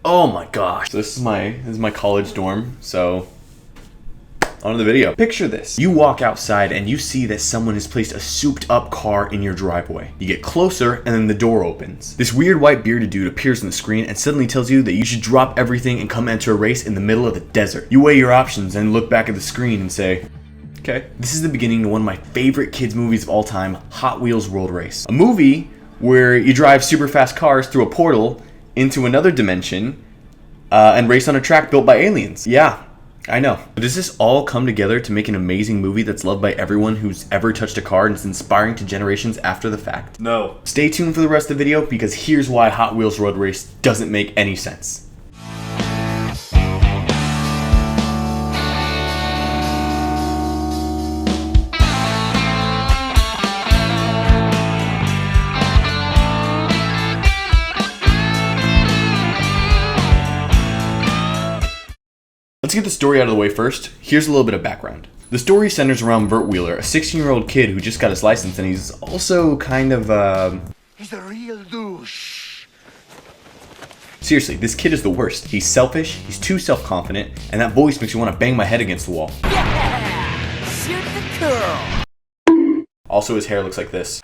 Oh my gosh. So this is my college dorm, so on to the video. Picture this. You walk outside and you see that someone has placed a souped up car in your driveway. You get closer and then the door opens. This weird white bearded dude appears on the screen and suddenly tells you that you should drop everything and come enter a race in the middle of the desert. You weigh your options and look back at the screen and say, okay. This is the beginning to one of my favorite kids movies of all time, Hot Wheels World Race. A movie where you drive super fast cars through a portal into another dimension and race on a track built by aliens. Yeah. I know. But does this all come together to make an amazing movie that's loved by everyone who's ever touched a car and is inspiring to generations after the fact? No. Stay tuned for the rest of the video because here's why Hot Wheels Road Race doesn't make any sense. Let's get the story out of the way first. Here's a little bit of background. The story centers around Bert Wheeler, a 16-year-old kid who just got his license, and he's also kind of, He's a real douche. Seriously, this kid is the worst. He's selfish, he's too self-confident, and that voice makes me want to bang my head against the wall. Yeah! Shoot the curl. Also, his hair looks like this.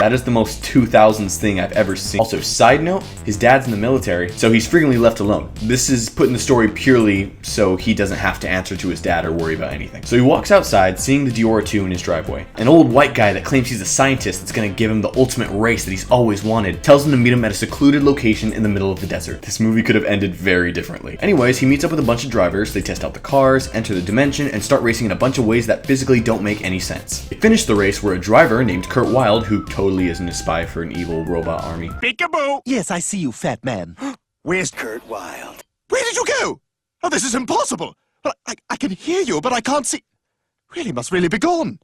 That is the most 2000s thing I've ever seen. Also, side note, his dad's in the military, so he's frequently left alone. This is put in the story purely so he doesn't have to answer to his dad or worry about anything. So he walks outside, seeing the Dior 2 in his driveway. An old white guy that claims he's a scientist that's gonna give him the ultimate race that he's always wanted, tells him to meet him at a secluded location in the middle of the desert. This movie could have ended very differently. Anyways, he meets up with a bunch of drivers, they test out the cars, enter the dimension, and start racing in a bunch of ways that physically don't make any sense. They finish the race where a driver named Kurt Wilde, who totally isn't a spy for an evil robot army. Peekaboo! Yes, I see you, fat man. Where's Kurt Wilde? Where did you go? Oh, this is impossible. Well, I can hear you, but I can't see. Really must really be gone.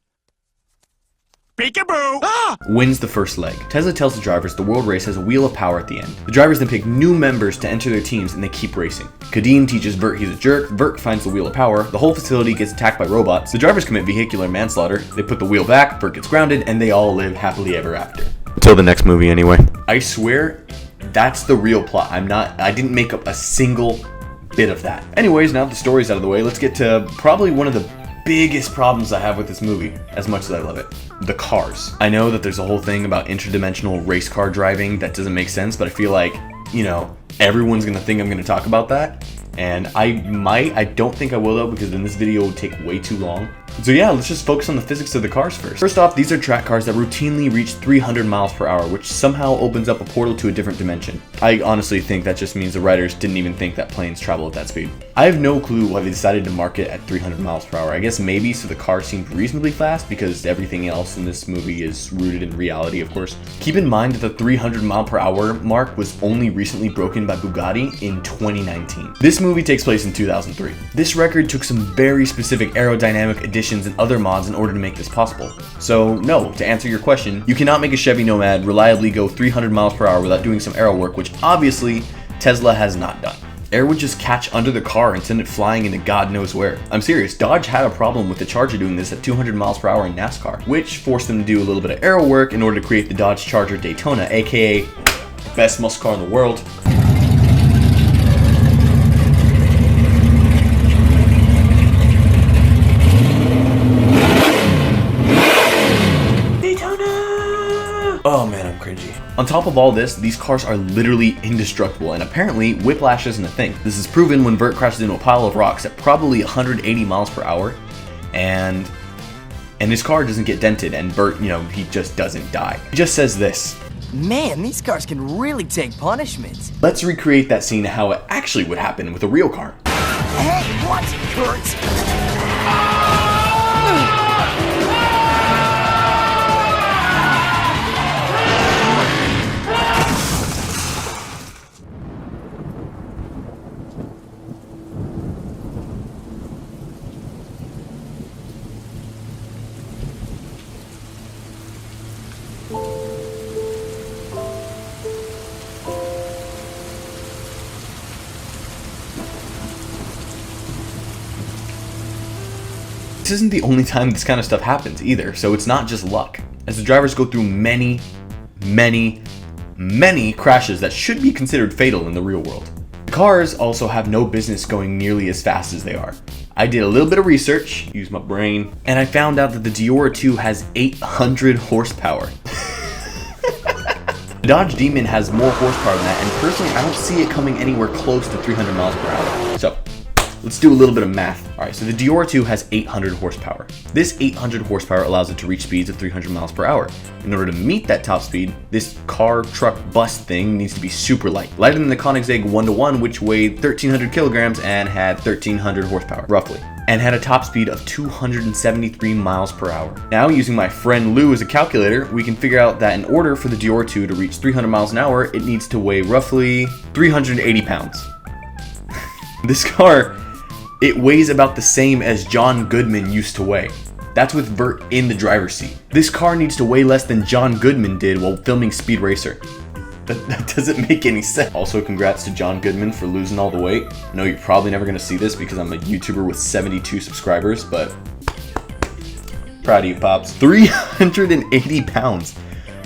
Peekaboo! Ah! Wins the first leg. Tesla tells the drivers the world race has a wheel of power at the end. The drivers then pick new members to enter their teams and they keep racing. Kadeem teaches Bert he's a jerk, Bert finds the wheel of power, the whole facility gets attacked by robots, the drivers commit vehicular manslaughter, they put the wheel back, Bert gets grounded, and they all live happily ever after. Until the next movie anyway. I swear, that's the real plot. I didn't make up a single bit of that. Anyways, now that the story's out of the way, let's get to probably one of the biggest problems I have with this movie, as much as I love it. The cars. I know that there's a whole thing about interdimensional race car driving that doesn't make sense, but I feel like, you know, everyone's gonna think I'm gonna talk about that. And I don't think I will though, because then this video would take way too long. So yeah, let's just focus on the physics of the cars first. First off, these are track cars that routinely reach 300 miles per hour, which somehow opens up a portal to a different dimension. I honestly think that just means the writers didn't even think that planes travel at that speed. I have no clue why they decided to mark it at 300 miles per hour. I guess maybe so the car seemed reasonably fast because everything else in this movie is rooted in reality, of course. Keep in mind that the 300 mile per hour mark was only recently broken by Bugatti in 2019. This movie takes place in 2003. This record took some very specific aerodynamic additions and other mods in order to make this possible. So no, to answer your question, you cannot make a Chevy Nomad reliably go 300 miles per hour without doing some aero work, which obviously Tesla has not done. Air would just catch under the car and send it flying into God knows where. I'm serious, Dodge had a problem with the Charger doing this at 200 miles per hour in NASCAR, which forced them to do a little bit of aero work in order to create the Dodge Charger Daytona, aka the best muscle car in the world. Oh man, I'm cringy. On top of all this, these cars are literally indestructible, and apparently whiplash isn't a thing. This is proven when Bert crashes into a pile of rocks at probably 180 miles per hour, and his car doesn't get dented, and Bert, you know, he just doesn't die. He just says this. Man, these cars can really take punishments. Let's recreate that scene how it actually would happen with a real car. Hey, watch it, Kurt. This isn't the only time this kind of stuff happens either, so it's not just luck. As the drivers go through many many crashes that should be considered fatal in the real world. Cars also have no business going nearly as fast as they are. I did a little bit of research, used my brain, and I found out that the Diora 2 has 800 horsepower. The Dodge Demon has more horsepower than that, and personally I don't see it coming anywhere close to 300 miles per hour. So, let's do a little bit of math. Alright, so the Diora 2 has 800 horsepower. This 800 horsepower allows it to reach speeds of 300 miles per hour. In order to meet that top speed, this car, truck, bus thing needs to be super light. Lighter than the Koenigsegg 1-to-1, which weighed 1,300 kilograms and had 1,300 horsepower, roughly. And had a top speed of 273 miles per hour. Now, using my friend Lou as a calculator, we can figure out that in order for the Diora 2 to reach 300 miles an hour, it needs to weigh roughly 380 pounds. This car, it weighs about the same as John Goodman used to weigh. That's with Bert in the driver's seat. This car needs to weigh less than John Goodman did while filming Speed Racer. That doesn't make any sense. Also, congrats to John Goodman for losing all the weight. I know you're probably never gonna see this because I'm a YouTuber with 72 subscribers, but proud of you, Pops. 380 pounds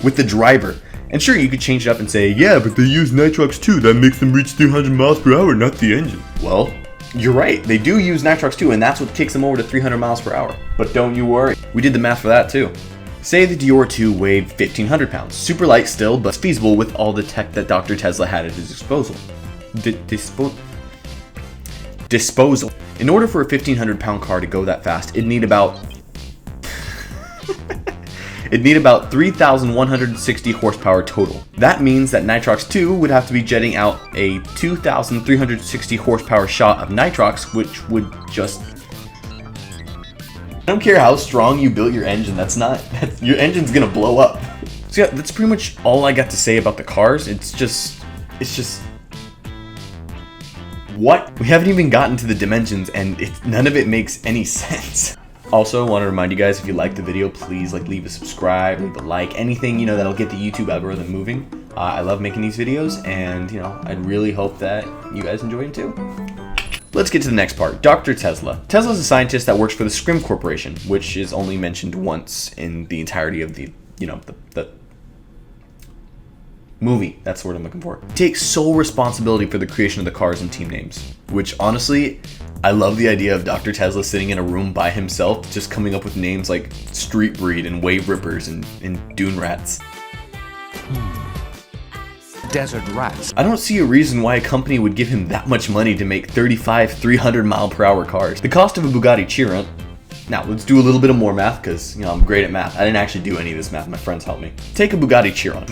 with the driver. And sure, you could change it up and say, yeah, but they use nitrox too. That makes them reach 300 miles per hour, not the engine. Well, you're right. They do use nitrox too, and that's what kicks them over to 300 miles per hour. But don't you worry. We did the math for that too. Say the Diora 2 weighed 1,500 pounds. Super light still, but feasible with all the tech that Dr. Tesla had at his disposal. Disposal. In order for a 1,500 pound car to go that fast, it'd need about 3,160 horsepower total. That means that Nitrox 2 would have to be jetting out a 2,360 horsepower shot of nitrox, which would just... I don't care how strong you built your engine, your engine's gonna blow up. So yeah, that's pretty much all I got to say about the cars. It's just... What? We haven't even gotten to the dimensions, and none of it makes any sense. Also, want to remind you guys, if you like the video, please leave a subscribe, leave a like, anything, that'll get the YouTube algorithm moving. I love making these videos, and, I'd really hope that you guys enjoy them too. Let's get to the next part, Dr. Tesla. Tesla's a scientist that works for the Scrim Corporation, which is only mentioned once in the entirety of the movie. That's the word I'm looking for. He takes sole responsibility for the creation of the cars and team names, which honestly, I love the idea of Dr. Tesla sitting in a room by himself, just coming up with names like Street Breed and Wave Rippers and Dune Rats. Desert Rats. I don't see a reason why a company would give him that much money to make 35 300-mile-per-hour cars. The cost of a Bugatti Chiron... Now, let's do a little bit of more math, because, I'm great at math. I didn't actually do any of this math, my friends helped me. Take a Bugatti Chiron.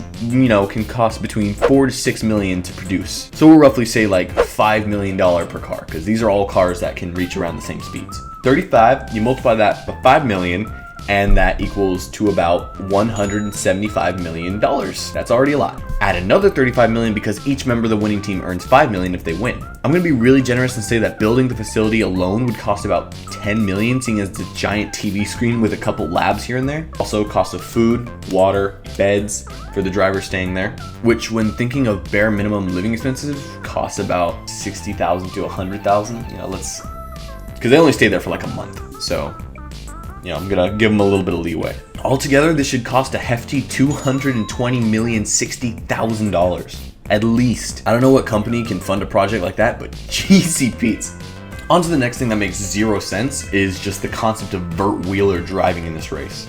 Can cost between 4 to 6 million to produce. So we'll roughly say like $5 million per car, because these are all cars that can reach around the same speeds. 35, you multiply that by 5 million, and that equals to about $175 million. That's already a lot. Add another 35 million because each member of the winning team earns 5 million if they win. I'm gonna be really generous and say that building the facility alone would cost about 10 million, seeing as it's a giant TV screen with a couple labs here and there. Also, cost of food, water, beds for the driver staying there, which when thinking of bare minimum living expenses costs about 60,000 to 100,000. Because they only stay there for like a month. So, I'm gonna give them a little bit of leeway. Altogether, this should cost a hefty $220,060,000. At least. I don't know what company can fund a project like that, but cheesy Pete's. On to the next thing that makes zero sense is just the concept of Bert Wheeler driving in this race.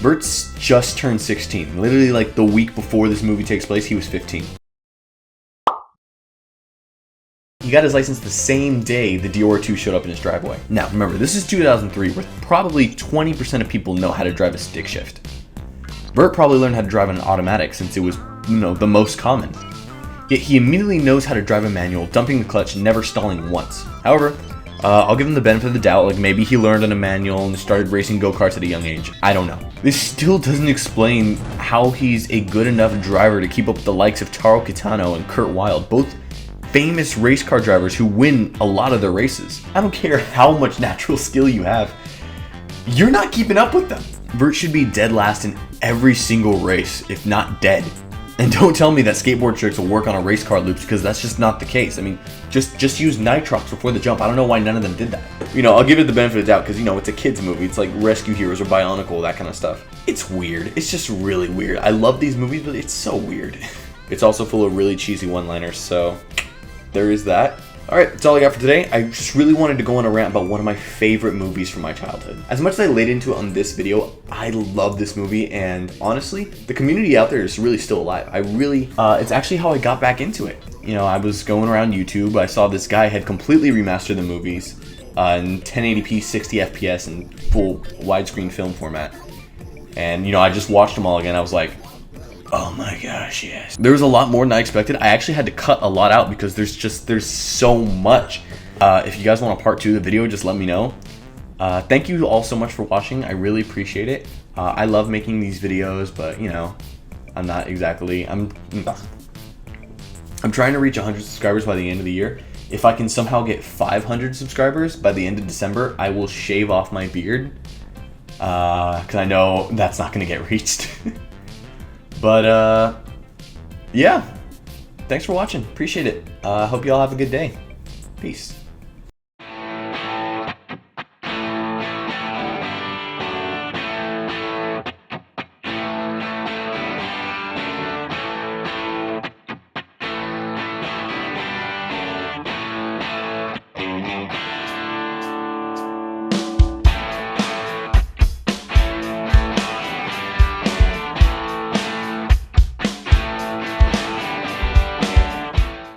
Bert's just turned 16. Literally the week before this movie takes place, he was 15. He got his license the same day the Diora 2 showed up in his driveway. Now, remember, this is 2003, where probably 20% of people know how to drive a stick shift. Bert probably learned how to drive an automatic since it was, the most common. Yet he immediately knows how to drive a manual, dumping the clutch, never stalling once. However, I'll give him the benefit of the doubt, maybe he learned on a manual and started racing go-karts at a young age. I don't know. This still doesn't explain how he's a good enough driver to keep up with the likes of Taro Kitano and Kurt Wilde, both famous race car drivers who win a lot of their races. I don't care how much natural skill you have, you're not keeping up with them. Bert should be dead last in every single race, if not dead. And don't tell me that skateboard tricks will work on a race car loops, because that's just not the case. Just use nitrox before the jump. I don't know why none of them did that. I'll give it the benefit of the doubt because, it's a kid's movie. It's like Rescue Heroes or Bionicle, that kind of stuff. It's weird. It's just really weird. I love these movies, but it's so weird. It's also full of really cheesy one-liners, so there is that. Alright, that's all I got for today. I just really wanted to go on a rant about one of my favorite movies from my childhood. As much as I laid into it on this video, I love this movie, and honestly, the community out there is really still alive. It's actually how I got back into it. You know, I was going around YouTube, I saw this guy had completely remastered the movies in 1080p, 60 FPS, and full widescreen film format. And, you know, I just watched them all again. I was like, oh my gosh, yes. There was a lot more than I expected. I actually had to cut a lot out because there's so much. If you guys want a part 2 of the video, just let me know. Thank you all so much for watching. I really appreciate it. I love making these videos, but you know, I'm trying to reach 100 subscribers by the end of the year. If I can somehow get 500 subscribers by the end of December, I will shave off my beard. Because I know that's not going to get reached. But, yeah. Thanks for watching. Appreciate it. Hope you all have a good day. Peace.